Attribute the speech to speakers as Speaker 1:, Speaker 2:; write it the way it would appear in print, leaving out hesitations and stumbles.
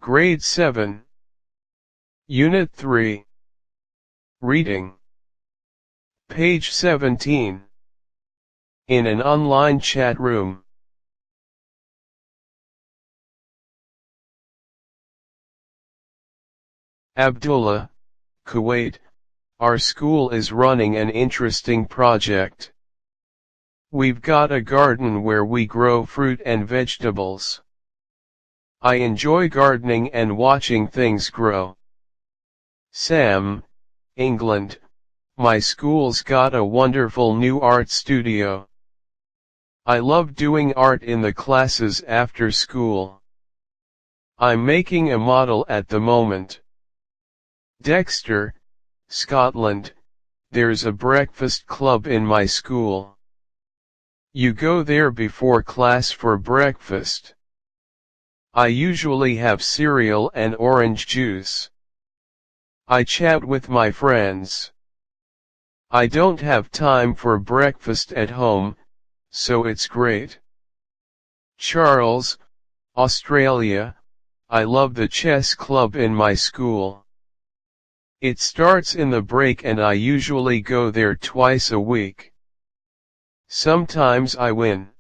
Speaker 1: Grade 7. Unit 3. Reading. Page 17. In an online chat room. Abdullah, Kuwait, our school is running an interesting project. We've got a garden where we grow fruit and vegetables. I enjoy gardening and watching things grow. Sam, England, my school's got a wonderful new art studio. I love doing art in the classes after school. I'm making a model at the moment. Dexter, Scotland, there's a breakfast club in my school. You go there before class for breakfast. I usually have cereal and orange juice. I chat with my friends. I don't have time for breakfast at home, so it's great. Charles, Australia, I love the chess club in my school. It starts in the break and I usually go there twice a week. Sometimes I win.